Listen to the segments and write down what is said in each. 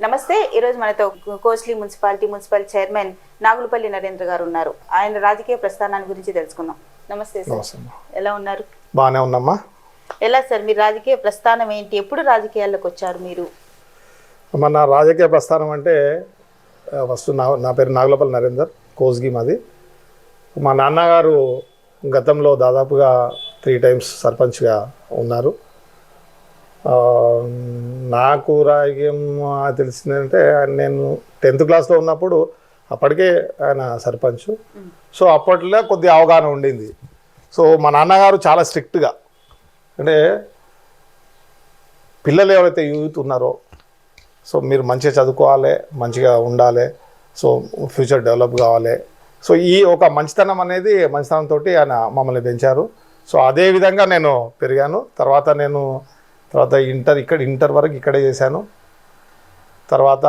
నమస్తే. ఈరోజు మనతో కోస్లీ మున్సిపల్ చైర్మన్ నాగులపల్లి నరేంద్ర గారు ఉన్నారు. ఆయన రాజకీయ ప్రస్థానాన్ని గురించి తెలుసుకుందాం. నమస్తే సార్, ఎలా ఉన్నారు? బాగానే ఉన్నామ్మా. ఎలా సార్ మీ రాజకీయ ప్రస్థానం ఏంటి? ఎప్పుడు రాజకీయాల్లోకి వచ్చారు మీరు? మన రాజకీయ ప్రస్థానం అంటే ఫస్ట్ నా పేరు నాగులపల్లి నరేందర్, కోస్గి మాది. మా నాన్నగారు గతంలో దాదాపుగా 3 టైమ్స్ సర్పంచ్గా ఉన్నారు. నాకు రాజకీయం తెలిసిందంటే నేను 10th క్లాస్లో ఉన్నప్పుడు అప్పటికే ఆయన సర్పంచ్. సో అప్పట్లో కొద్దిగా అవగాహన ఉండింది. సో మా నాన్నగారు చాలా స్ట్రిక్ట్గా, అంటే పిల్లలు ఎవరైతే యూత్ ఉన్నారో సో మీరు మంచిగా చదువుకోవాలి, మంచిగా ఉండాలి, సో ఫ్యూచర్ డెవలప్ కావాలి. సో ఈ ఒక మంచితనంతో ఆయన మమ్మల్ని పెంచారు. సో అదే విధంగా నేను పెరిగాను. తర్వాత ఇంటర్ వరకు ఇక్కడే చేశాను. తర్వాత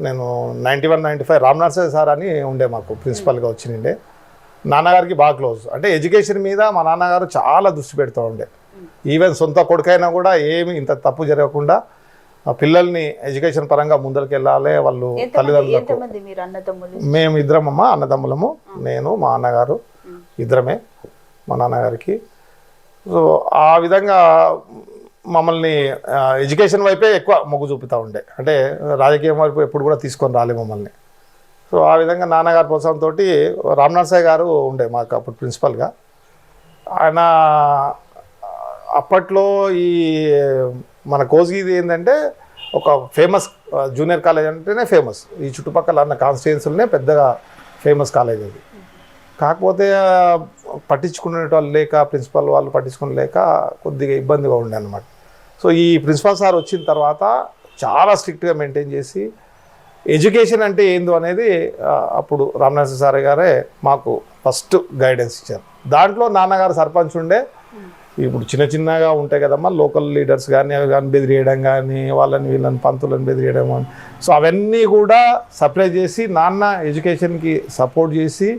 నేను 91-95 రామ్నర్సయ్య సార్ అని ఉండే మాకు ప్రిన్సిపల్గా వచ్చిండే. నాన్నగారికి బాగా క్లోజ్. అంటే ఎడ్యుకేషన్ మీద మా నాన్నగారు చాలా దృష్టి పెడుతూ ఉండే. ఈవెన్ సొంత కొడుకైనా కూడా ఏమి ఇంత తప్పు జరగకుండా పిల్లల్ని ఎడ్యుకేషన్ పరంగా ముందరికి వెళ్ళాలి. వాళ్ళు తల్లిదండ్రులకు మేము ఇద్దరమమ్మా అన్నదమ్ములము, నేను మా అన్నగారు ఇద్దరమే మా నాన్నగారికి. సో ఆ విధంగా మమ్మల్ని ఎడ్యుకేషన్ వైపే ఎక్కువ మొగ్గు చూపుతూ ఉండే. అంటే రాజకీయం వైపు ఎప్పుడు కూడా తీసుకొని రాలే మమ్మల్ని. సో ఆ విధంగా నాన్నగారి ప్రోత్సాహంతో రామ్నర్సయ్య గారు ఉండే మాకు అప్పుడు ప్రిన్సిపల్గా. ఆయన అప్పట్లో ఈ మన కోస్గిది ఏంటంటే ఒక ఫేమస్ జూనియర్ కాలేజ్ అంటేనే ఫేమస్. ఈ చుట్టుపక్కల అన్న కాన్స్టిట్యుయెన్సీలనే పెద్దగా ఫేమస్ కాలేజ్ అది. కాకపోతే పట్టించుకునే వాళ్ళు లేక, ప్రిన్సిపల్ వాళ్ళు పట్టించుకుని లేక కొద్దిగా ఇబ్బందిగా ఉండే అనమాట. సో ఈ ప్రిన్సిపల్ సార్ వచ్చిన తర్వాత చాలా స్ట్రిక్ట్గా మెయింటైన్ చేసి ఎడ్యుకేషన్ అంటే ఏందో అనేది అప్పుడు రామ్నర్సయ్య సార్ గారే మాకు ఫస్ట్ గైడెన్స్ ఇచ్చారు. దాంట్లో నాన్నగారు సర్పంచ్ ఉండే. ఇప్పుడు చిన్నగా ఉంటాయి కదమ్మా, లోకల్ లీడర్స్ కానీ అవి కానీ బెదిరియడం కానీ, వీళ్ళని పంతులను బెదిరియడం కానీ, సో అవన్నీ కూడా సప్లై చేసి నాన్న ఎడ్యుకేషన్కి సపోర్ట్ చేసి,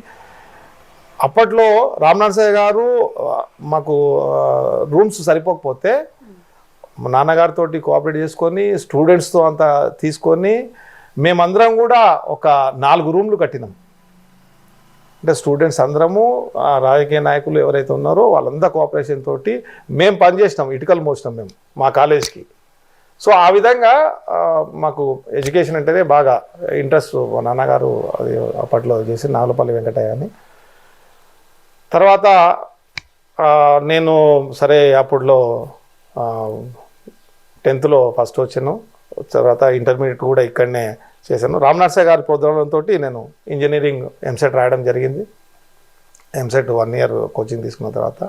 అప్పట్లో రామ్నర్సయ్య గారు మాకు రూమ్స్ సరిపోకపోతే మా నాన్నగారితో కోఆపరేట్ చేసుకొని స్టూడెంట్స్తో అంతా తీసుకొని మేమందరం కూడా ఒక 4 రూమ్లు కట్టినాం. అంటే స్టూడెంట్స్ అందరము, రాజకీయ నాయకులు ఎవరైతే ఉన్నారో వాళ్ళంతా కోఆపరేషన్ తోటి మేము పనిచేసినాం, ఇటుకలు మోసినాం మేము మా కాలేజ్కి. సో ఆ విధంగా మాకు ఎడ్యుకేషన్ అంటేనే బాగా ఇంట్రెస్ట్. మా నాన్నగారు అది అప్పట్లో చేసి నాగులపల్లి వెంకటయ్య అని. తర్వాత నేను సరే అప్పట్లో 10th ఫస్ట్ వచ్చాను. తర్వాత ఇంటర్మీడియట్ కూడా ఇక్కడనే చేశాను. రామ్నర్సయ్య గారి ప్రోద్బలంతో నేను ఇంజనీరింగ్ ఎంసెట్ రాయడం జరిగింది. ఎంసెట్ 1 year కోచింగ్ తీసుకున్న తర్వాత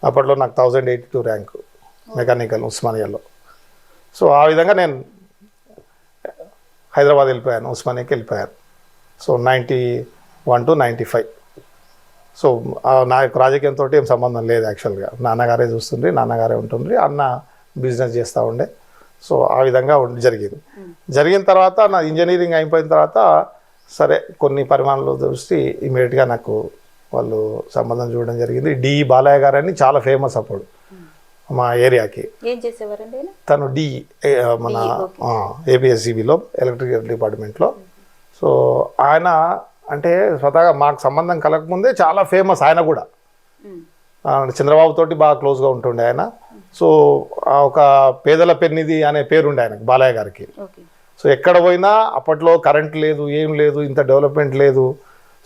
అప్పట్లో నాకు 1082 ర్యాంకు మెకానికల్ ఉస్మానియాలో. సో ఆ విధంగా నేను హైదరాబాద్ వెళ్ళిపోయాను, ఉస్మానియాకి వెళ్ళిపోయాను. సో 91-95. సో నా యొక్క రాజకీయంతో ఏం సంబంధం లేదు. యాక్చువల్గా నాన్నగారే చూస్తుండ్రి, నాన్నగారే ఉంటుండ్రి, అన్న బిజినెస్ చేస్తూ ఉండే. సో ఆ విధంగా జరిగిన తర్వాత నా ఇంజనీరింగ్ అయిపోయిన తర్వాత సరే కొన్ని పరిమాణాలు దృష్టి ఇమీడియట్గా నాకు వాళ్ళు సంబంధం చూడడం జరిగింది. బాలయ్య గారు అని చాలా ఫేమస్ అప్పుడు మా ఏరియాకి. తను మన ఏపీఎస్సీబీలో ఎలక్ట్రికల్ డిపార్ట్మెంట్లో. సో ఆయన అంటే స్వతహాగా మాకు సంబంధం కలగకముందే చాలా ఫేమస్. ఆయన కూడా చంద్రబాబు తోటి బాగా క్లోజ్గా ఉంటుండే ఆయన. సో ఒక పేదల పెన్నిది అనే పేరుండే ఆయనకు, బాలయ్య గారికి. సో ఎక్కడ పోయినా అప్పట్లో కరెంట్ లేదు, ఏం లేదు, ఇంత డెవలప్మెంట్ లేదు.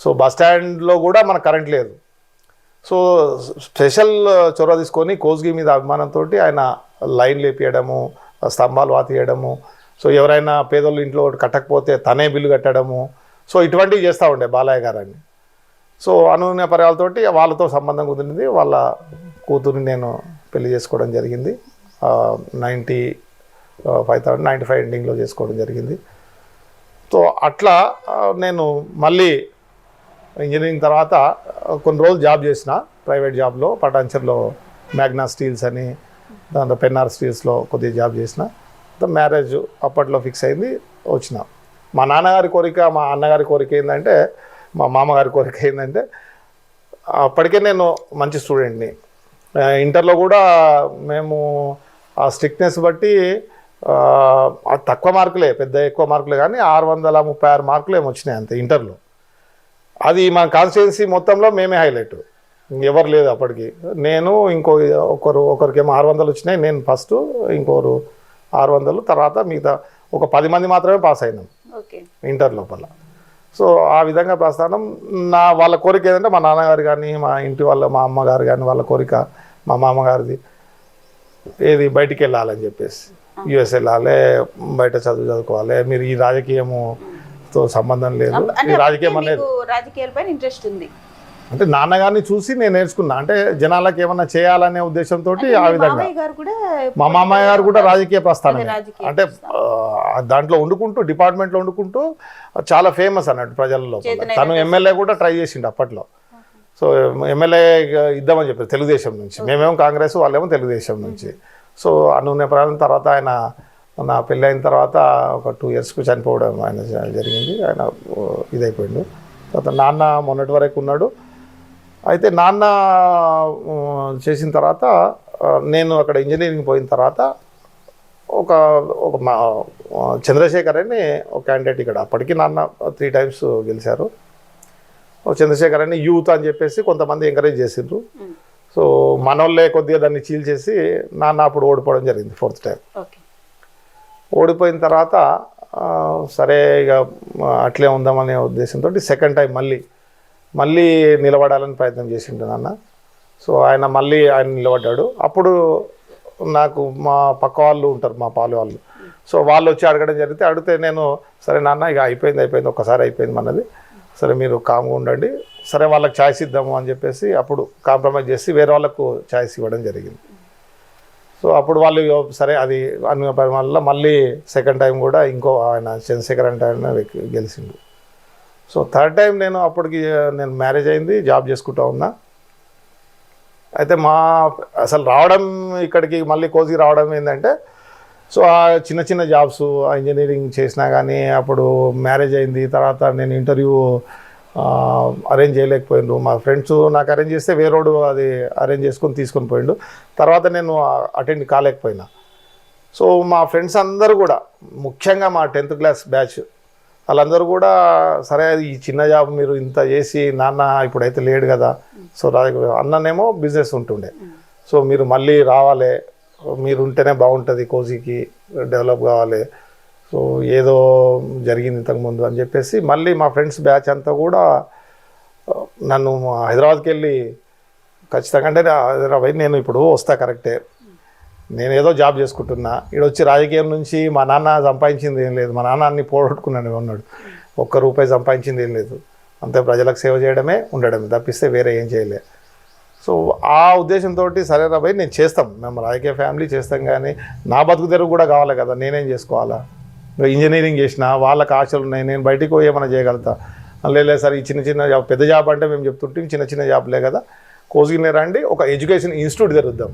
సో బస్ స్టాండ్లో కూడా మనకు కరెంట్ లేదు. సో స్పెషల్ చొరవ తీసుకొని కోస్గి మీద అభిమానంతో ఆయన లైన్లు వేపియడము, స్తంభాలు వాతియడము, సో ఎవరైనా పేదోళ్ళు ఇంట్లో కట్టకపోతే తనే బిల్లు కట్టడము, సో ఇటువంటివి చేస్తూ ఉండే బాలయ్య గారని. సో అనూన్య పర్యాలతోటి వాళ్ళతో సంబంధం కుదిరింది. వాళ్ళ కూతురుని నేను పెళ్లి చేసుకోవడం జరిగింది. 95 ఎండింగ్లో చేసుకోవడం జరిగింది. సో అట్లా నేను మళ్ళీ ఇంజనీరింగ్ తర్వాత కొన్ని రోజులు జాబ్ చేసిన ప్రైవేట్ జాబ్లో, పటాన్చర్లో మ్యాగ్నా స్టీల్స్ అని, దాంట్లో పెన్నార్ స్టీల్స్లో కొద్దిగా జాబ్ చేసిన. మ్యారేజ్ అప్పట్లో ఫిక్స్ అయింది, వచ్చిన. మా నాన్నగారి కోరిక, మా అన్నగారి కోరిక ఏంటంటే, మా మామగారి కోరిక ఏంటంటే, అప్పటికే నేను మంచి స్టూడెంట్ని. ఇంటర్లో కూడా మేము ఆ స్ట్రిక్ట్నెస్ బట్టి అది తక్కువ మార్కులే, పెద్ద ఎక్కువ మార్కులే, కానీ 636 మార్కులు ఏమి వచ్చినాయి అంతే ఇంటర్లో. అది మా కాన్స్టిట్యున్సీ మొత్తంలో మేమే హైలైట్, ఎవరు లేదు అప్పటికి. నేను ఒకరికేమో 600 వచ్చినాయి, నేను ఫస్ట్, ఇంకొకరు 600, తర్వాత మిగతా ఒక 10 మంది మాత్రమే పాస్ అయినాం ఇంటర్ లోపల. సో ఆ విధంగా ప్రస్థానం. వాళ్ళ కోరిక ఏదంటే మా నాన్నగారు కానీ మా ఇంటి మా అమ్మగారు కానీ వాళ్ళ కోరిక, మా మామగారిది ఏది బయటికి వెళ్ళాలని చెప్పేసి, యుఎస్ వెళ్ళాలి, బయట చదువుకోవాలి, మీరు ఈ రాజకీయముతో సంబంధం లేదు, ఈ రాజకీయం అనేది రాజకీయాలపై ఇంట్రెస్ట్ ఉంది అంటే నాన్నగారిని చూసి నేను నేర్చుకున్నా. అంటే జనాలకు ఏమన్నా చేయాలనే ఉద్దేశంతో ఆ విధంగా. మా మామయ్య గారు కూడా రాజకీయ ప్రస్థానం, అంటే దాంట్లో వండుకుంటూ, డిపార్ట్మెంట్లో వండుకుంటూ చాలా ఫేమస్ అన్నట్టు ప్రజలలో. తను ఎమ్మెల్యే కూడా ట్రై చేసిండు అప్పట్లో. సో ఎమ్మెల్యే ఇద్దామని చెప్పారు తెలుగుదేశం నుంచి, మేమేమో కాంగ్రెస్, వాళ్ళేమో తెలుగుదేశం నుంచి. సో నూనె ప్రాణం తర్వాత ఆయన, నా పెళ్ళి అయిన తర్వాత ఒక 2 ఇయర్స్కు చనిపోవడం ఆయన జరిగింది. ఆయన ఇదైపోయిండు. తర్వాత నాన్న మొన్నటి వరకు ఉన్నాడు. అయితే నాన్న చేసిన తర్వాత నేను అక్కడ ఇంజనీరింగ్ పోయిన తర్వాత ఒక చంద్రశేఖర్ అని ఒక క్యాండిడేట్ ఇక్కడ, అప్పటికి నాన్న 3 టైమ్స్ గెలిచారు. చంద్రశేఖర్ అని యూత్ అని చెప్పేసి కొంతమంది ఎంకరేజ్ చేసిండ్రు. సో మనోళ్ళే కొద్దిగా దాన్ని చీల్చేసి నాన్న అప్పుడు ఓడిపోవడం జరిగింది 4th టైం. ఓడిపోయిన తర్వాత సరే ఇక అట్లే ఉందామనే ఉద్దేశంతో 2nd టైం మళ్ళీ నిలబడాలని ప్రయత్నం చేసిండు నాన్న. సో ఆయన నిలబడ్డాడు. అప్పుడు నాకు మా పక్క వాళ్ళు ఉంటారు, మా పాలు వాళ్ళు, సో వాళ్ళు వచ్చి అడగడం జరిగితే, అడిగితే నేను సరే నాన్న ఇక అయిపోయింది, ఒక్కసారి అయిపోయింది మనది, సరే మీరు కామ్గా ఉండండి, సరే వాళ్ళకి ఛాయిస్ ఇద్దాము అని చెప్పేసి అప్పుడు కాంప్రమైజ్ చేసి వేరే వాళ్ళకు ఛాయిస్ ఇవ్వడం జరిగింది. సో అప్పుడు వాళ్ళు సరే అది అన్ని పరిమాణాల్లో మళ్ళీ 2nd టైం కూడా ఇంకో ఆయన చంద్రశేఖర్ అంటే ఆయన గెలిచిండు. సో 3rd టైం అప్పటికి నేను మ్యారేజ్ అయింది, జాబ్ చేసుకుంటూ ఉన్నా. అయితే అసలు రావడం ఇక్కడికి మళ్ళీ కోసికి రావడం ఏంటంటే, సో ఆ చిన్న జాబ్స్ ఇంజనీరింగ్ చేసినా కానీ అప్పుడు మ్యారేజ్ అయింది. తర్వాత నేను ఇంటర్వ్యూ అరేంజ్ చేయలేకపోయిండు. మా ఫ్రెండ్స్ నాకు అరేంజ్ చేస్తే వేరోడు అది అరేంజ్ తీసుకొని పోయిండు. తర్వాత నేను అటెండ్ కాలేకపోయినా. సో మా ఫ్రెండ్స్ అందరూ కూడా, ముఖ్యంగా మా 10th క్లాస్ బ్యాచ్ వాళ్ళందరూ కూడా, సరే ఈ చిన్న జాబ్ మీరు ఇంత చేసి, నాన్న ఇప్పుడైతే లేడు కదా, సో అన్ననేమో బిజినెస్ ఉంటుండే, సో మీరు మళ్ళీ రావాలి, మీరు ఉంటేనే బాగుంటుంది, కోసికి డెవలప్ కావాలి, సో ఏదో జరిగింది ఇంతకుముందు అని చెప్పేసి మళ్ళీ మా ఫ్రెండ్స్ బ్యాచ్ అంతా కూడా నన్ను హైదరాబాద్కి వెళ్ళి ఖచ్చితంగా, అంటే హైదరాబాద్ నేను ఇప్పుడు వస్తా కరెక్టే, నేను ఏదో జాబ్ చేసుకుంటున్నా, ఇక్కడ వచ్చి రాజకీయం నుంచి మా నాన్న సంపాదించింది ఏం లేదు, మా నాన్న అన్ని పోగొట్టుకున్నాను ఉన్నాడు, ₹1 సంపాదించింది ఏం లేదు, అంతే ప్రజలకు సేవ చేయడమే ఉండడమే తప్పిస్తే వేరే ఏం చేయలే. సో ఆ ఉద్దేశంతో సరే రాబాయ్ నేను చేస్తాం, మేము రాజకీయ ఫ్యామిలీ చేస్తాం, కానీ నా బతుకు తెరువు కూడా కావాలి కదా, నేనేం చేసుకోవాలా, ఇంజనీరింగ్ చేసిన వాళ్ళకి ఆశలు ఉన్నాయి, నేను బయటికి పోయి ఏమైనా చేయగలుగుతా, లేదు సార్ ఈ చిన్న జాబ్, పెద్ద జాబ్ అంటే మేము చెప్తుంటే చిన్న జాబ్లే కదా, కోసిగినే రండి, ఒక ఎడ్యుకేషన్ ఇన్స్టిట్యూట్ తెరుద్దాం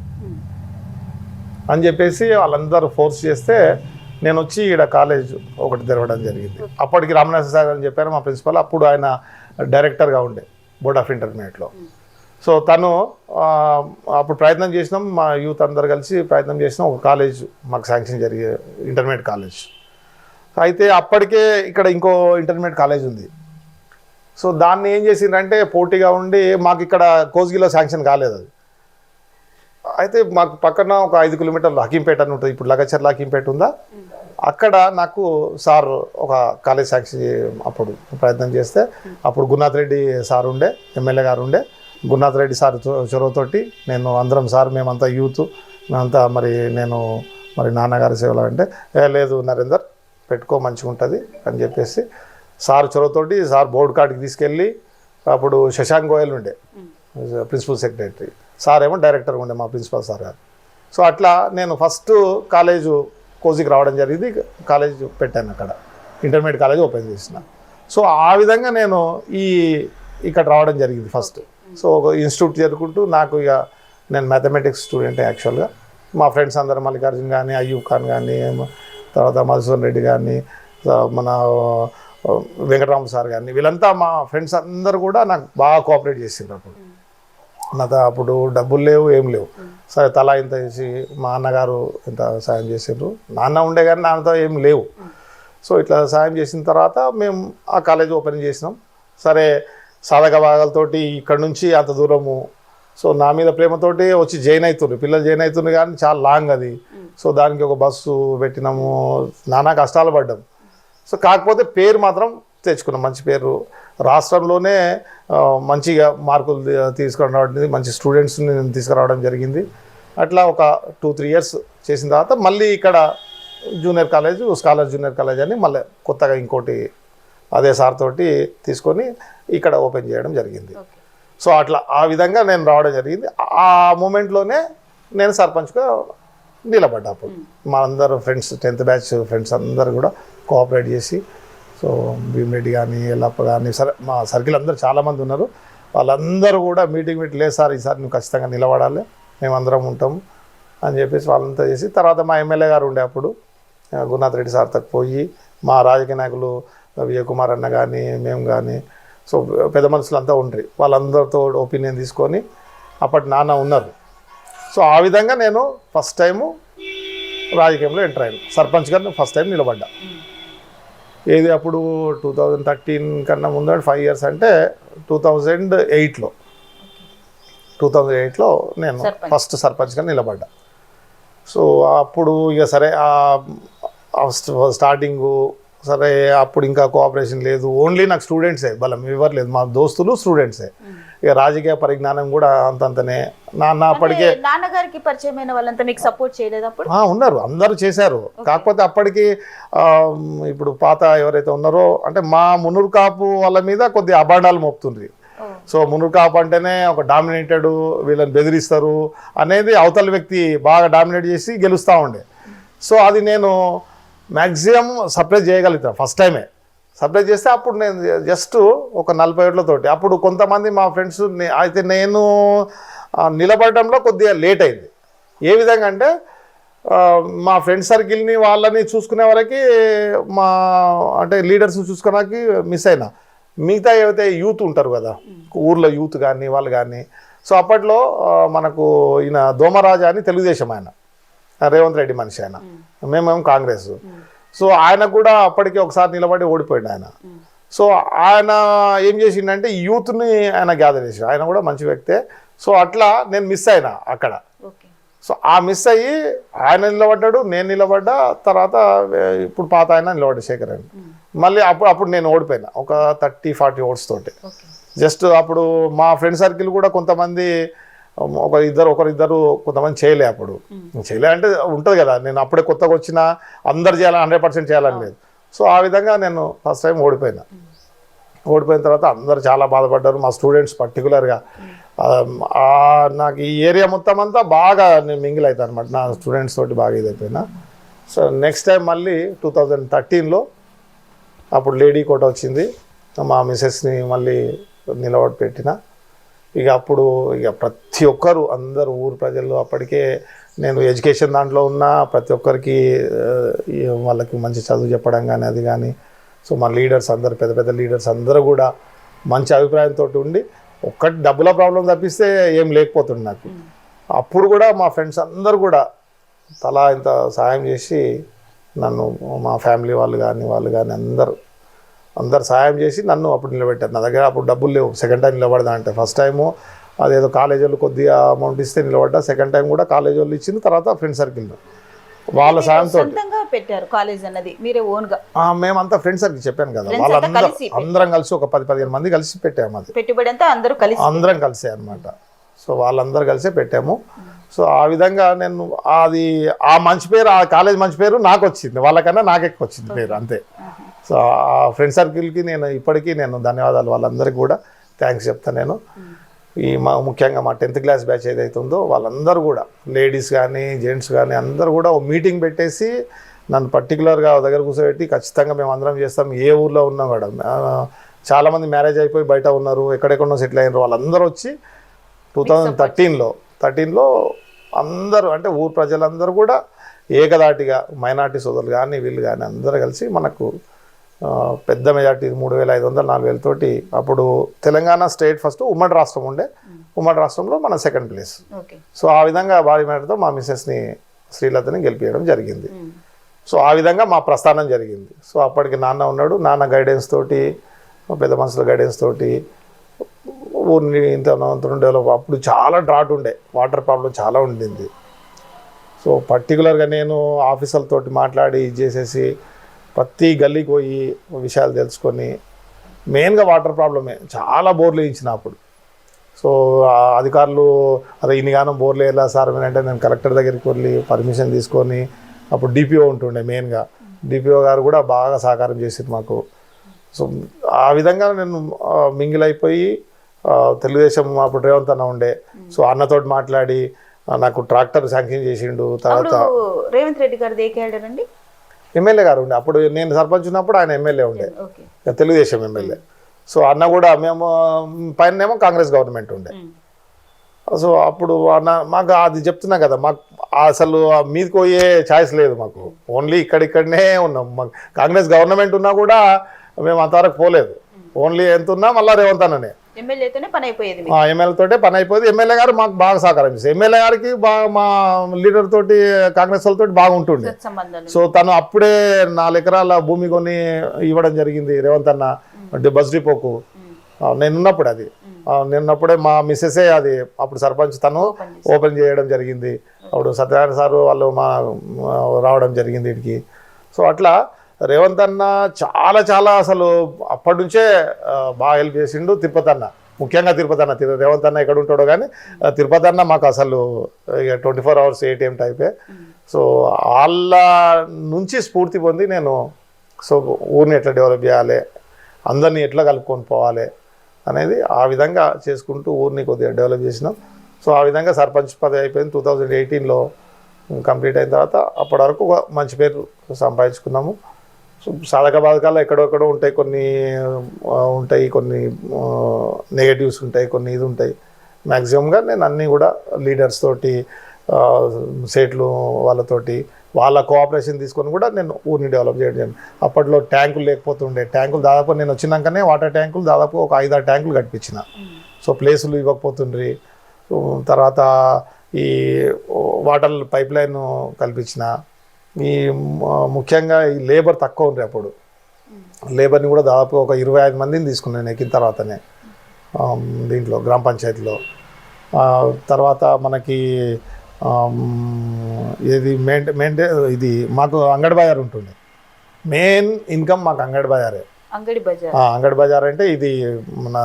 అని చెప్పేసి వాళ్ళందరూ ఫోర్స్ చేస్తే నేను వచ్చి ఇక్కడ కాలేజ్ ఒకటి తెరవడం జరిగింది. అప్పటికి రామనాథ సార్ అని చెప్పారు మా ప్రిన్సిపల్, అప్పుడు ఆయన డైరెక్టర్గా ఉండే బోర్డ్ ఆఫ్ ఇంటర్మీడియట్లో. సో తను అప్పుడు ప్రయత్నం చేసినాం, మా యూత్ అందరు కలిసి ప్రయత్నం చేసినాం, ఒక కాలేజ్ మాకు శాంక్షన్ జరిగే ఇంటర్మీడియట్ కాలేజ్. అయితే అప్పటికే ఇక్కడ ఇంకో ఇంటర్మీడియట్ కాలేజ్ ఉంది. సో దాన్ని ఏం చేసిందంటే పోటీగా ఉండి మాకు ఇక్కడ కోస్గిలో శాంక్షన్ కాలేదు అది. అయితే మాకు పక్కన ఒక 5 కిలోమీటర్లు హకీంపేట అని ఉంటుంది, ఇప్పుడు లగచర్ల హకీంపేట ఉందా, అక్కడ నాకు సార్ ఒక కాలేజ్ శాంక్షన్ అప్పుడు ప్రయత్నం చేస్తే, అప్పుడు గురునాథ్ రెడ్డి సార్ ఉండే, ఎమ్మెల్యే గారు ఉండే, గురునాథ్ రెడ్డి సార్ చొరవతోటి నేను అందరం సార్ మేమంతా యూత్ మేమంతా మరి నాన్నగారి సేవలు అంటే, లేదు నరేందర్ పెట్టుకో మంచిగా ఉంటుంది అని చెప్పేసి సార్ చొరవతోటి సార్ బోర్డు కార్డుకి తీసుకెళ్ళి, అప్పుడు శశాంక్ గోయల్ ఉండే ప్రిన్సిపల్ సెక్రటరీ, సార్ ఏమో డైరెక్టర్ ఉండే మా ప్రిన్సిపల్ సార్ గారు. సో అట్లా నేను ఫస్ట్ కాలేజు కోసికి రావడం జరిగింది, కాలేజ్ పెట్టాను అక్కడ, ఇంటర్మీడియట్ కాలేజ్ ఓపెన్ చేసిన. సో ఆ విధంగా నేను ఇక్కడ రావడం జరిగింది ఫస్ట్. సో ఒక ఇన్స్టిట్యూట్ జరుపుకుంటూ నాకు నేను మ్యాథమెటిక్స్ స్టూడెంటే యాక్చువల్గా. మా ఫ్రెండ్స్ అందరూ మల్లికార్జున్ కానీ, అయ్యూబ్ ఖాన్ కానీ, తర్వాత మధుసూదన్ రెడ్డి కానీ, మన వెంకటరామ సార్ కానీ, వీళ్ళంతా మా ఫ్రెండ్స్ అందరూ కూడా నాకు బాగా కోఆపరేట్ చేసిండ్రు అప్పుడు. నాతో అప్పుడు డబ్బులు లేవు, ఏం లేవు. సరే తలా ఇంత చేసి మా అన్నగారు ఇంత సాయం చేసారు. నాన్న ఉండే కానీ నాన్నతో ఏం లేవు. సో ఇట్లా సాయం చేసిన తర్వాత మేము ఆ కాలేజ్ ఓపెన్ చేసినాం. సరే సాధక భాగాలతోటి ఇక్కడ నుంచి అంత దూరము, సో నా మీద ప్రేమతోటి వచ్చి జాయిన్ అవుతున్నారు పిల్లలు, జాయిన్ అవుతున్నారు కానీ చాలా లాంగ్ అది. సో దానికి ఒక బస్సు పెట్టినాము, నానా కష్టాలు పడ్డాం. సో కాకపోతే పేరు మాత్రం తెచ్చుకున్నాం, మంచి పేరు. రాష్ట్రంలోనే మంచిగా మార్కులు తీసుకురావడం, మంచి స్టూడెంట్స్ని నేను తీసుకురావడం జరిగింది. అట్లా ఒక 2-3 ఇయర్స్ చేసిన తర్వాత మళ్ళీ ఇక్కడ junior college, scholar junior college అని మళ్ళీ కొత్తగా ఇంకోటి అదే సార్ తోటి తీసుకొని ఇక్కడ ఓపెన్ చేయడం జరిగింది. సో అట్లా ఆ విధంగా నేను రావడం జరిగింది. ఆ మూమెంట్లోనే నేను సర్పంచ్గా నిలబడ్డా. అప్పుడు మా అందరు ఫ్రెండ్స్ 10th బ్యాచ్ ఫ్రెండ్స్ అందరు కూడా కోఆపరేట్ చేసి, సో భీమిరెడ్డి కానీ ఎల్లప్ప కానీ సరే మా సర్కిల్ అందరూ చాలామంది ఉన్నారు. వాళ్ళందరూ కూడా మీటింగ్ పెట్టి, లేదు సార్ ఈసారి నువ్వు ఖచ్చితంగా నిలబడాలి, మేమందరం ఉంటాము అని చెప్పేసి వాళ్ళంతా చేసి, తర్వాత మా ఎమ్మెల్యే గారు ఉండే అప్పుడు గురునాథ్ రెడ్డి సార్ తక్కువ పోయి, మా రాజకీయ నాయకులు విజయ్ కుమార్ అన్న కానీ మేము కానీ, సో పెద్ద మనుషులు అంతా ఉంటారు, వాళ్ళందరితో ఒపీనియన్ తీసుకొని అప్పటి నాన్న ఉన్నారు. సో ఆ విధంగా నేను ఫస్ట్ టైము రాజకీయంలో ఎంటర్ అయ్యాను. సర్పంచ్గా ఫస్ట్ టైం నిలబడ్డా. ఏది అప్పుడు 2013 కన్నా ముందు 5 ఇయర్స్ అంటే 2008లో నేను ఫస్ట్ సర్పంచ్గా నిలబడ్డా. సో అప్పుడు ఇక సరే స్టార్టింగు సరే, అప్పుడు ఇంకా కోఆపరేషన్ లేదు, ఓన్లీ నాకు స్టూడెంట్సే, బలం ఎవరు లేదు, మా దోస్తులు స్టూడెంట్సే. ఇక రాజకీయ పరిజ్ఞానం కూడా అంతంతనే. అప్పటికే నాన్నగారికి పరిచయమైన వాళ్ళంతా మీకు సపోర్ట్ చేయలేదు అప్పుడు? ఉన్నారు, అందరూ చేశారు. కాకపోతే అప్పటికి ఇప్పుడు పాత ఎవరైతే ఉన్నారో అంటే మా మున్నూరు కాపు వాళ్ళ మీద కొద్దిగా అభాండాలు మోపుతుండ్రి. సో మున్నూరు కాపు అంటేనే ఒక డామినేటెడ్, వీళ్ళని బెదిరిస్తారు అనేది అవతల వ్యక్తి బాగా డామినేట్ చేసి గెలుస్తూ ఉండే. సో అది నేను మ్యాక్సిమం సర్ప్రైజ్ చేయగలుగుతాను. ఫస్ట్ టైమే సర్ప్రైజ్ చేస్తే అప్పుడు నేను జస్ట్ ఒక 40 ఏళ్లతోటి, అప్పుడు కొంతమంది మా ఫ్రెండ్స్ అయితే నేను నిలబడడంలో కొద్దిగా లేట్ అయింది. ఏ విధంగా అంటే మా ఫ్రెండ్ సర్కిల్ని వాళ్ళని చూసుకునే వరకు మా అంటే లీడర్స్ చూసుకోవడానికి మిస్ అయినా. మిగతా ఏవైతే యూత్ ఉంటారు కదా ఊర్లో, యూత్ కానీ వాళ్ళు కానీ, సో అప్పట్లో మనకు ఈయన దోమరాజా అని తెలుగుదేశం ఆయన, రేవంత్ రెడ్డి మనిషి ఆయన, మేమేమో కాంగ్రెస్. సో ఆయన కూడా అప్పటికే ఒకసారి నిలబడి ఓడిపోయాడు ఆయన. సో ఆయన ఏం చేసిండంటే యూత్ని ఆయన గ్యాదర్ చేసి, ఆయన కూడా మంచి వ్యక్తే. సో అట్లా నేను మిస్ అయినా అక్కడ. సో ఆ మిస్ అయ్యి ఆయన నిలబడ్డాడు, నేను నిలబడ్డా. తర్వాత ఇప్పుడు పాత ఆయన నిలబడ్డా శేఖర్ అని. మళ్ళీ అప్పుడు నేను ఓడిపోయినా ఒక 30-40 ఓట్స్ తోటి. జస్ట్ అప్పుడు మా ఫ్రెండ్ సర్కిల్ కూడా కొంతమంది ఒకరిద్దరు కొంతమంది చేయలే. అప్పుడు చేయలే అంటే ఉంటుంది కదా, నేను అప్పుడే కొత్తగా వచ్చినా అందరు చేయాలని 100% చేయాలని లేదు. సో ఆ విధంగా నేను ఫస్ట్ టైం ఓడిపోయిన తర్వాత అందరు చాలా బాధపడ్డారు, మా స్టూడెంట్స్ పర్టికులర్గా. నాకు ఈ ఏరియా మొత్తం అంతా బాగా నేను మింగిల్ అవుతాను అనమాట, నా స్టూడెంట్స్ తోటి బాగా ఇదైపోయినా. సో నెక్స్ట్ టైం మళ్ళీ 2013లో అప్పుడు లేడీ కోట వచ్చింది, మా మిసెస్ని మళ్ళీ నిలబడి పెట్టిన. ఇక అప్పుడు ఇక ప్రతి ఒక్కరు అందరు ఊరు ప్రజలు, అప్పటికే నేను ఎడ్యుకేషన్ దాంట్లో ఉన్నా, ప్రతి ఒక్కరికి వాళ్ళకి మంచి చదువు చెప్పడం కానీ అది కానీ. సో మా లీడర్స్ అందరు, పెద్ద పెద్ద లీడర్స్ అందరూ కూడా మంచి అభిప్రాయంతో ఉండి, ఒక్కటి డబ్బుల ప్రాబ్లం తప్పిస్తే ఏం లేకపోతుంది నాకు. అప్పుడు కూడా మా ఫ్రెండ్స్ అందరూ కూడా తలా ఇంత సాయం చేసి నన్ను, మా ఫ్యామిలీ వాళ్ళు కానీ అందరు సాయం చేసి నన్ను అప్పుడు నిలబెట్టారు. నా దగ్గర అప్పుడు డబ్బులు లేవు, సెకండ్ టైం నిలబడదా అంటే. ఫస్ట్ టైము అదేదో కాలేజ్ వాళ్ళు కొద్దిగా అమౌంట్ ఇస్తే నిలబడ్డా, సెకండ్ టైం కూడా కాలేజ్ వాళ్ళు ఇచ్చింది. తర్వాత ఫ్రెండ్ సర్కిల్లో వాళ్ళ సాయంతో పెట్టారు కాలేజ్ అన్నది మీరే ఓన్గా? మేమంతా ఫ్రెండ్ సర్కిల్ చెప్పాను కదా, అందరం కలిసి ఒక 10-15 మంది కలిసి పెట్టాము. అది పెట్టుబడి అంతా అందరం కలిసే అనమాట. సో వాళ్ళందరూ కలిసే పెట్టాము. సో ఆ విధంగా నేను ఆ మంచి పేరు, ఆ కాలేజ్ మంచి పేరు నాకు వచ్చింది, వాళ్ళకన్నా నాకు ఎక్కువ వచ్చింది పేరు, అంతే. సో ఆ ఫ్రెండ్ సర్కిల్కి నేను ఇప్పటికీ నేను ధన్యవాదాలు, వాళ్ళందరికీ కూడా థ్యాంక్స్ చెప్తాను నేను. ముఖ్యంగా మా 10th క్లాస్ బ్యాచ్ ఏదైతే ఉందో వాళ్ళందరూ కూడా, లేడీస్ కానీ జెంట్స్ కానీ అందరూ కూడా ఒక మీటింగ్ పెట్టేసి నన్ను పర్టికులర్గా దగ్గర కూర్చోబెట్టి, ఖచ్చితంగా మేము అందరం చేస్తాం, ఏ ఊర్లో ఉన్నా కూడా. చాలామంది మ్యారేజ్ అయిపోయి బయట ఉన్నారు, ఎక్కడెక్కడో సెటిల్ అయినారు, వాళ్ళందరూ వచ్చి 2013లో అందరూ అంటే ఊరు ప్రజలందరూ కూడా ఏకదాటిగా, మైనార్టీ సోదరులు కానీ వీళ్ళు కానీ అందరూ కలిసి మనకు పెద్ద మెజార్టీ 3,500-4,000 తోటి. అప్పుడు తెలంగాణ స్టేట్ ఫస్ట్ ఉమ్మడి రాష్ట్రం ఉండే, ఉమ్మడి రాష్ట్రంలో మన సెకండ్ ప్లేస్. ఓకే. సో ఆ విధంగా భారీ మేరతో మా మిస్సెస్ని శ్రీలతని గెలిపించడం జరిగింది. సో ఆ విధంగా మా ప్రస్థానం జరిగింది. సో అప్పటికి నాన్న ఉన్నాడు, నాన్న గైడెన్స్ తోటి, పెద్ద మనుషుల గైడెన్స్ తోటి ఊరిని ఇంత డెవలప్. అప్పుడు చాలా డ్రాట్ ఉండే, వాటర్ ప్రాబ్లం చాలా ఉండింది. సో పర్టికులర్గా నేను ఆఫీసర్లతోటి మాట్లాడి ఇది చేసేసి ప్రతి గల్లీకి పోయి విషయాలు తెలుసుకొని, మెయిన్గా వాటర్ ప్రాబ్లమే, చాలా బోర్లు వేయించిన అప్పుడు. సో అధికారులు అరే ఇన్నిగానం బోర్లు వేయాలా సార్ అంటే నేను కలెక్టర్ దగ్గరికి వెళ్ళి పర్మిషన్ తీసుకొని, అప్పుడు డిపిఓ ఉంటుండే మెయిన్గా, డిపిఓ గారు కూడా బాగా సహకారం చేసింది మాకు. సో ఆ విధంగా నేను మింగిల్ అయిపోయి తెలుగుదేశం అప్పుడు రేవంత్ అన్న ఉండే, సో అన్నతోటి మాట్లాడి నాకు ట్రాక్టర్ శాంక్షన్ చేసిండు. తర్వాత రేవంత్ రెడ్డి గారు దేకేడారండి ఎమ్మెల్యే గారు ఉండే, అప్పుడు నేను సర్పంచ్ ఉన్నప్పుడు ఆయన ఎమ్మెల్యే ఉండే, తెలుగుదేశం ఎమ్మెల్యే. సో అన్న కూడా మేము పైన కాంగ్రెస్ గవర్నమెంట్ ఉండే. సో అప్పుడు అన్న మాకు అది చెప్తున్నా కదా, మాకు అసలు మీదకి పోయే ఛాయిస్ లేదు మాకు, ఓన్లీ ఇక్కడిక్కడనే ఉన్నాం. మాకు కాంగ్రెస్ గవర్నమెంట్ ఉన్నా కూడా మేము అంతవరకు పోలేదు, ఓన్లీ ఎంత ఉన్నా మళ్ళీ రేవంత్ అన్ననే ఎమ్మెల్యేతోనే పని అయిపోయేది. ఎమ్మెల్యేతోటే పని అయిపోయింది. ఎమ్మెల్యే గారు మాకు బాగా సహకారం చేస్తారు. ఎమ్మెల్యే గారికి బాగా మా లీడర్ తోటి కాంగ్రెస్ వాళ్ళతోటి బాగుంటుండే. సో తను అప్పుడే 4 ఎకరాల భూమి కొని ఇవ్వడం జరిగింది రేవంత్ అన్న బస్ డిపోకు. నేనున్నప్పుడు అది నేనున్నప్పుడే మా మిస్సెసే అది అప్పుడు సర్పంచ్ తను ఓపెన్ చేయడం జరిగింది. అప్పుడు సత్యనారాయణ సారు వాళ్ళు రావడం జరిగింది వీడికి. సో అట్లా రేవంత్ అన్న చాలా చాలా అసలు అప్పటి నుంచే బాగా హెల్ప్ చేసిండు. తిరుపతి అన్న, ముఖ్యంగా తిరుపతి అన్న, రేవంత్ అన్న ఎక్కడ ఉంటాడో కానీ తిరుపతి అన్న మాకు అసలు 24 hours ATM టైపే. సో వాళ్ళ నుంచి స్ఫూర్తి పొంది నేను సో ఊరిని ఎట్లా డెవలప్ చేయాలి, అందరినీ ఎట్లా కలుపుకొని పోవాలి అనేది ఆ విధంగా చేసుకుంటూ ఊరిని కొద్దిగా డెవలప్ చేసినాం. సో ఆ విధంగా సర్పంచ్ పదవి అయిపోయింది 2018లో కంప్లీట్ అయిన తర్వాత. అప్పటి వరకు ఒక మంచి పేరు సంపాదించుకున్నాము. సో సాధక బాధకాలు ఎక్కడెక్కడో ఉంటాయి, కొన్ని నెగటివ్స్ ఉంటాయి, కొన్ని ఇది ఉంటాయి. మ్యాక్సిమంగా నేను అన్నీ కూడా లీడర్స్ తోటి, సేట్లు వాళ్ళతోటి వాళ్ళ కోఆపరేషన్ తీసుకొని కూడా నేను ఊరిని డెవలప్ చేయడం. అప్పట్లో ట్యాంకులు లేకపోతుండే, ట్యాంకులు దాదాపు నేను వచ్చినాకనే వాటర్ ట్యాంకులు దాదాపు ఒక 5-6 ట్యాంకులు కట్టించిన. సో ప్లేసులు ఇవ్వకపోతుండ్రి. తర్వాత ఈ వాటర్ పైప్ లైన్ కల్పించిన. ఈ ముఖ్యంగా ఈ లేబర్ తక్కువ ఉండే, అప్పుడు లేబర్ని కూడా దాదాపు ఒక 25 మందిని తీసుకున్నాను ఎక్కిన తర్వాతనే దీంట్లో గ్రామ పంచాయతీలో. తర్వాత మనకి ఇది ఇది మాకు అంగడి బజార్ ఉంటుంది. మెయిన్ ఇన్కమ్ మాకు అంగడి బజారే. అంగడి బజార్ అంటే ఇది మన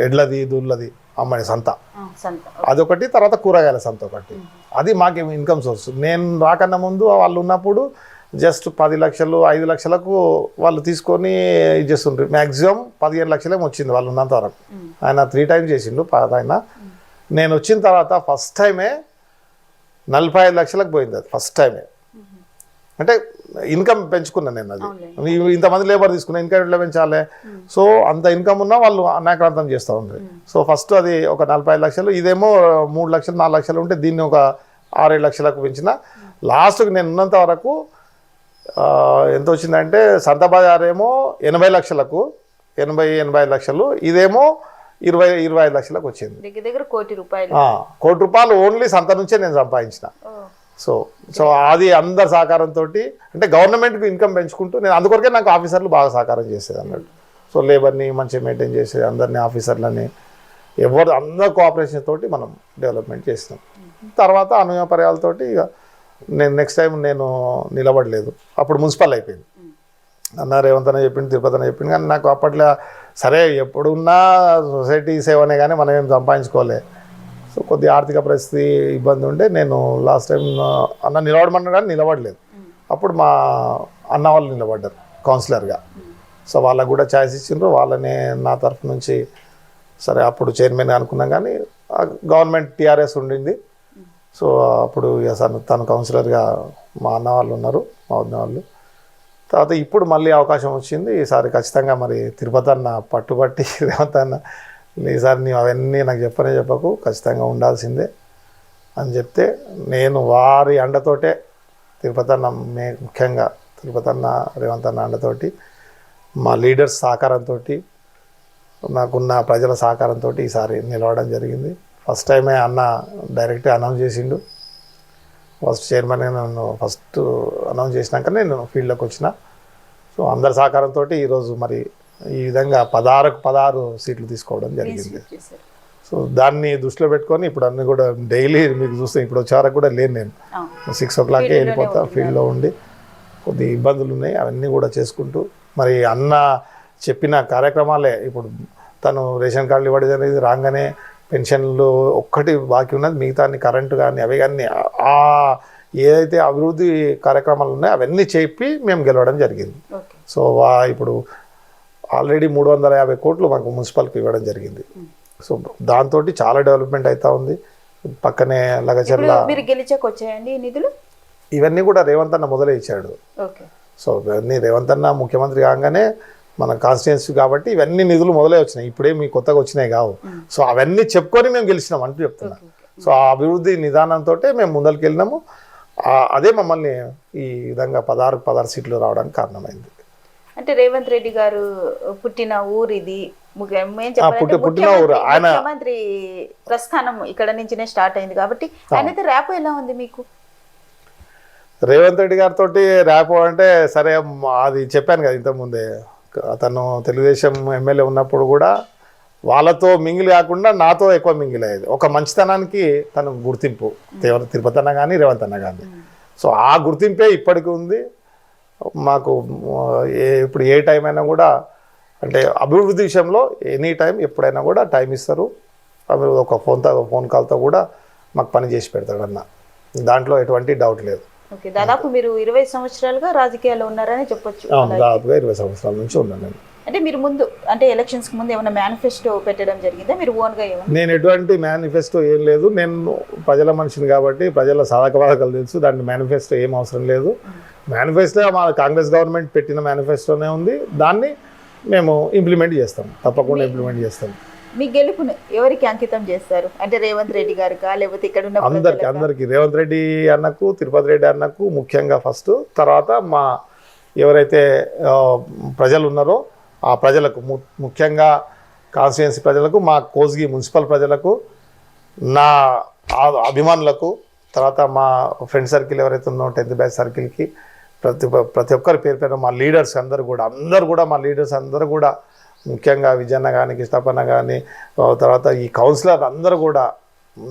ఎడ్లది దూళ్ళది అమ్మాయి సంత అదొకటి, తర్వాత కూరగాయల సంత ఒకటి. అది మాకు ఇన్కమ్ సోర్స్. నేను రాకన్నా ముందు వాళ్ళు ఉన్నప్పుడు జస్ట్ 10 లక్షలు 5 లక్షలకు వాళ్ళు తీసుకొని ఇది చేస్తుండ్రు. మ్యాక్సిమం 15 లక్షలే వచ్చింది వాళ్ళు ఉన్నంత వరకు. ఆయన 3 times చేసిండు ఆయన. నేను వచ్చిన తర్వాత ఫస్ట్ టైమే 45 లక్షలకు పోయింది. అది ఫస్ట్ టైమే. అంటే ఇన్కమ్ పెంచుకున్నాను నేను. అది ఇంతమంది లేబర్ తీసుకున్నా, ఇన్కమ్ ఎట్లా పెంచాలి? సో అంత ఇన్కమ్ ఉన్నా వాళ్ళు అనాక్రాంతం చేస్తూ ఉంటారు. సో ఫస్ట్ అది ఒక 45 లక్షలు, ఇదేమో 3 లక్షలు 4 లక్షలు ఉంటే దీన్ని ఒక 6-7 లక్షలకు పెంచిన. లాస్ట్కి నేను ఉన్నంత వరకు ఎంత వచ్చిందంటే సంత బజార్ ఏమో 80 లక్షలకు, 80-85 లక్షలు, ఇదేమో 20-25 లక్షలకు వచ్చింది. దగ్గర ₹1 కోటి ఓన్లీ సంత నుంచే నేను సంపాదించిన. సో అది అందరి సహకారంతో, అంటే గవర్నమెంట్కి ఇన్కమ్ పెంచుకుంటూ నేను అందుకొరకే నాకు ఆఫీసర్లు బాగా సహకారం చేసేది అన్నట్టు. సో లేబర్ని మంచిగా మెయింటైన్ చేసేది, అందరినీ ఆఫీసర్లని అందరి కోఆపరేషన్ తోటి మనం డెవలప్మెంట్ చేసినాం. తర్వాత అనుపర్యాలతోటి ఇక నేను నెక్స్ట్ టైం నేను నిలబడలేదు. అప్పుడు మున్సిపల్ అయిపోయింది. అన్న రేవంత్ అనే చెప్పింది, తిరుపతి అని చెప్పింది. కానీ నాకు అప్పట్లో సరే ఎప్పుడున్నా సొసైటీ సేవనే కానీ మనం ఏం సంపాదించుకోలే. సో కొద్ది ఆర్థిక పరిస్థితి ఇబ్బంది ఉంటే నేను లాస్ట్ టైం అన్న నిలబడమన్నా కానీ నిలబడలేదు. అప్పుడు మా అన్న వాళ్ళు నిలబడ్డారు కౌన్సిలర్గా. సో వాళ్ళకు కూడా ఛాయిస్ ఇచ్చిండ్రు. వాళ్ళనే నా తరఫు నుంచి సరే అప్పుడు చైర్మన్ అనుకున్నాం, కానీ గవర్నమెంట్ TRS ఉండింది. సో అప్పుడు తను కౌన్సిలర్గా మా అన్న వాళ్ళు ఉన్నారు, మా వదిన వాళ్ళు. తర్వాత ఇప్పుడు మళ్ళీ అవకాశం వచ్చింది. ఈసారి ఖచ్చితంగా మరి తిరుపతి అన్న పట్టుబట్టి రేవంత్ అన్న ఈసారి నీవు అవన్నీ నాకు చెప్పకు, ఖచ్చితంగా ఉండాల్సిందే అని చెప్తే నేను వారి అండతోటే తిరుపతి అన్న, ముఖ్యంగా తిరుపతి అన్న రేవంత్ అన్న అండతోటి, మా లీడర్స్ సహకారంతో, నాకున్న ప్రజల సహకారంతో ఈసారి నిలవడం జరిగింది. ఫస్ట్ టైమే అన్న డైరెక్ట్గా అనౌన్స్ చేసిండు. ఫస్ట్ చైర్మన్గా నన్ను ఫస్ట్ అనౌన్స్ చేసినాక నేను ఫీల్డ్లోకి వచ్చిన. సో అందరి సహకారంతో ఈరోజు మరి ఈ విధంగా 16 సీట్లు తీసుకోవడం జరిగింది. సో దాన్ని దృష్టిలో పెట్టుకొని ఇప్పుడు అన్ని కూడా డైలీ మీకు చూస్తే ఇప్పుడు వచ్చేవరకు కూడా లేను, నేను 6 o'clock వెళ్ళిపోతా. ఫీల్డ్లో ఉండి కొద్ది ఇబ్బందులు ఉన్నాయి, అవన్నీ కూడా చేసుకుంటూ మరి అన్న చెప్పిన కార్యక్రమాలే. ఇప్పుడు తను రేషన్ కార్డులు ఇవ్వడం అనేది రాగానే పెన్షన్లు ఒక్కటి బాకీ ఉన్నది, మిగతా అన్ని కరెంటు కానీ అవి కానీ ఏదైతే అభివృద్ధి కార్యక్రమాలు ఉన్నాయో అవన్నీ చెప్పి మేము గెలవడం జరిగింది. సో ఇప్పుడు ఆల్రెడీ 350 కోట్లు మాకు మున్సిపల్కి ఇవ్వడం జరిగింది. సో దాంతో చాలా డెవలప్మెంట్ అవుతా ఉంది. పక్కనే లగచర్ల మీరు గెలిచాక వచ్చాయండి నిధులు, ఇవన్నీ కూడా రేవంత్ అన్న మొదలే ఇచ్చాడు. సో ఇవన్నీ రేవంత్ అన్న ముఖ్యమంత్రి కాగానే మన కాన్స్టిట్యున్సీ కాబట్టి ఇవన్నీ నిధులు మొదలే వచ్చినాయి, ఇప్పుడే మీ కొత్తగా వచ్చినాయి కావు. సో అవన్నీ చెప్పుకొని మేము గెలిచినాం అంటూ చెప్తున్నాం. సో ఆ అభివృద్ధి నిదానంతో మేము ముందరికి వెళ్ళినాము. అదే మమ్మల్ని ఈ విధంగా 16 సీట్లు రావడానికి కారణమైంది. అంటే రేవంత్ రెడ్డి గారు పుట్టిన ఊరు ఇది, పుట్టిన ఊరు. ఆయన ముఖ్యమంత్రి ప్రస్థానం ఇక్కడ నుంచినే స్టార్ట్ అయింది కాబట్టి ఆయనతో ర్యాపో ఎలా ఉంది మీకు? రేవంత్ రెడ్డి గారితో ర్యాపో అంటే సరే, అది చెప్పాను కదా ఇంతకుముందే, తను తెలుగుదేశం ఎమ్మెల్యే ఉన్నప్పుడు కూడా వాళ్ళతో మింగిల్ కాకుండా నాతో ఎక్కువ మింగిల్ అయ్యేది. ఒక మంచితనానికి తను గుర్తింపు, తిరుపతి అన్న కానీ రేవంత్ అన్న కానీ. సో ఆ గుర్తింపే ఇప్పటికీ ఉంది మాకు. ఇప్పుడు ఏ టైం అయినా కూడా అంటే అభివృద్ధి విషయంలో ఎనీ టైం ఎప్పుడైనా కూడా టైం ఇస్తారు. ఒక ఫోన్ కాల్తో కూడా మాకు పని చేసి పెడతాడు అన్న, దాంట్లో ఎటువంటి డౌట్ లేదు. దాదాపు మీరు 20 సంవత్సరాలుగా రాజకీయాల్లో ఉన్నారని చెప్పొచ్చు. దాదాపుగా 20 సంవత్సరాల నుంచి ఉన్నాను నేను. అంటే మీరు ముందు అంటే ఎలక్షన్స్ కి ముందు ఏమైనా మేనిఫెస్టో పెట్టడం జరిగిందా మీరు ఓన్ గా? నేను ఎటువంటి మేనిఫెస్టో ఏం లేదు, నేను ప్రజల మనిషిని కాబట్టి ప్రజల సాధక బాధకాలు తెలుసు, దాంట్లో మేనిఫెస్టో ఏం అవసరం లేదు. మేనిఫెస్టో మా కాంగ్రెస్ గవర్నమెంట్ పెట్టిన మేనిఫెస్టోనే ఉంది, దాన్ని మేము ఇంప్లిమెంట్ చేస్తాం, తప్పకుండా ఇంప్లిమెంట్ చేస్తాం. మీ గెలుపును ఎవరికి అంకితం చేస్తారు? అంటే రేవంత్ రెడ్డి గారికా లేకపోతే ఇక్కడ ఉన్న అందరికి రేవంత్ రెడ్డి అన్నకు, తిరుపతి రెడ్డి అన్నకు ముఖ్యంగా ఫస్ట్, తర్వాత మా ఎవరైతే ప్రజలు ఉన్నారో ఆ ప్రజలకు, ముఖ్యంగా కాన్స్టిట్యుయెన్సీ ప్రజలకు, మా కోస్గి మున్సిపల్ ప్రజలకు, నా అభిమానులకు, తర్వాత మా ఫ్రెండ్ సర్కిల్ ఎవరైతే ఉన్నో 10th బ్యాచ్ సర్కిల్కి, ప్రతి ఒక్కరి పేరు మా లీడర్స్ అందరూ కూడా మా లీడర్స్ అందరూ కూడా, ముఖ్యంగా విజయన్న కానీ, కృష్ణప్పన్న కానీ, తర్వాత ఈ కౌన్సిలర్ అందరూ కూడా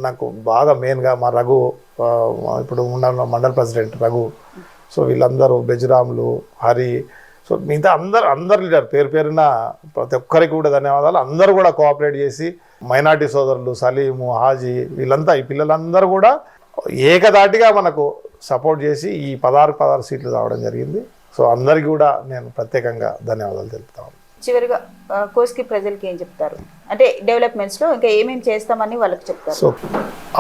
నాకు బాగా మెయిన్గా మా రఘు, ఇప్పుడు ఉన్న మండల్ ప్రెసిడెంట్ రఘు, సో వీళ్ళందరూ, బెజురాములు, హరి, సో మిగతా అందరు లీడర్ పేరున ప్రతి ఒక్కరికి కూడా ధన్యవాదాలు. అందరూ కూడా కోఆపరేట్ చేసి, మైనార్టీ సోదరులు సలీము, హాజీ, వీళ్ళంతా ఈ పిల్లలందరూ కూడా ఏకదాటిగా మనకు సపోర్ట్ చేసి ఈ 16 సీట్లు రావడం జరిగింది. సో అందరికీ కూడా నేను ప్రత్యేకంగా ధన్యవాదాలు తెలుపుతాను. చివరిగా కోస్గి ప్రజలకి ఏం చెప్తారు? అంటే డెవలప్మెంట్స్లో ఇంకా ఏమేమి చేస్తామని వాళ్ళకి చెప్తారు? సో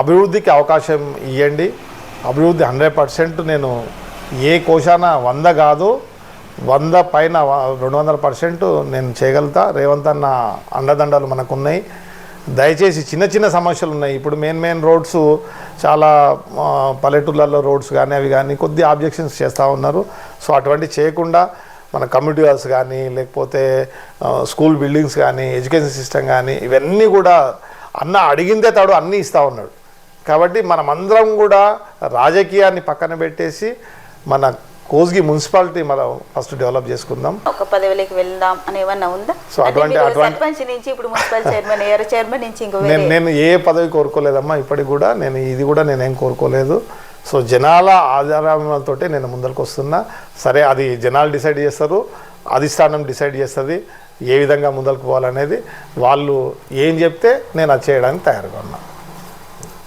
అభివృద్ధికి అవకాశం ఇవ్వండి. అభివృద్ధి 100% నేను ఏ కోశాన 100 కాదు, 100 పైన 200% నేను చేయగలుగుతా. రేవంత్ అన్న అండదండలు మనకున్నాయి. దయచేసి చిన్న సమస్యలు ఉన్నాయి. ఇప్పుడు మెయిన్ రోడ్స్ చాలా పల్లెటూళ్ళల్లో రోడ్స్ కానీ అవి కానీ కొద్ది ఆబ్జెక్షన్స్ చేస్తూ ఉన్నారు. సో అటువంటి చేయకుండా మన కమ్యూనిటీ హాల్స్ కానీ, లేకపోతే స్కూల్ బిల్డింగ్స్ కానీ, ఎడ్యుకేషన్ సిస్టమ్ కానీ, ఇవన్నీ కూడా అన్న అడిగిందే తాడు అన్నీ ఇస్తూ ఉన్నాడు. కాబట్టి మనమందరం కూడా రాజకీయాన్ని పక్కన పెట్టేసి మన కోస్గి మున్సిపాలిటీ మనం ఫస్ట్ డెవలప్ చేసుకుందాం. ఒక పదవిలోకి వెళ్దాం అని ఏమన్నా ఉందా? సో అటువంటి సర్పంచ్ నుంచి ఇప్పుడు మున్సిపల్ చైర్మన్ అయ్యారు, చైర్మన్ నుంచి ఇంకో నేను ఏ పదవి కోరుకోలేదమ్మా. ఇప్పటికి కూడా ఇది కూడా నేనేం కోరుకోలేదు. సో జనాల ఆధారంతో నేను ముందరికి వస్తున్నా. సరే, అది జనాలు డిసైడ్ చేస్తారు, అధిష్టానం డిసైడ్ చేస్తుంది ఏ విధంగా ముందరకు పోవాలనేది. వాళ్ళు ఏం చెప్తే నేను అది చేయడానికి తయారుగా ఉన్నా.